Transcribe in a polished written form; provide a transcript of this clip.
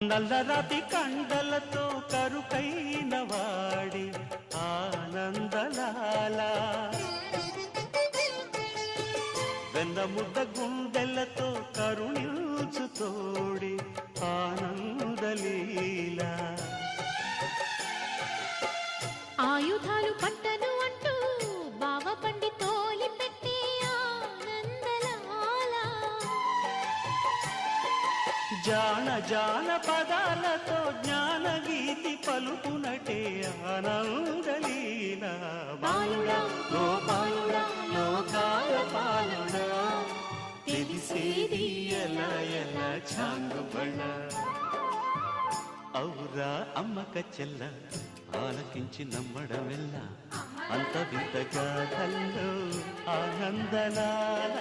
నల్లరాతి కండలతో కరుకైన వాడి ఆనందలాల వెన్నముద్ద గుండెలతో కరుణించు తోడి ఆనందలీల ఆయుధాలు పట్టను అంటూ బావ పండి తోలి పెట్టి ఆనందలాల జాన జాన పదాలతో జ్ఞానగీతి పలుకునటే ఆనందలీల బాలుడా గోపాలుడా లోకాల పాలుడా తెలిసేది ఎలా ఎలా చాంగుబళ్ళ ఔరా అమ్మక చెల్ల ఆలకించి నమ్మడమెల్ల అంత వింత గాథల్లో ఆనందలాల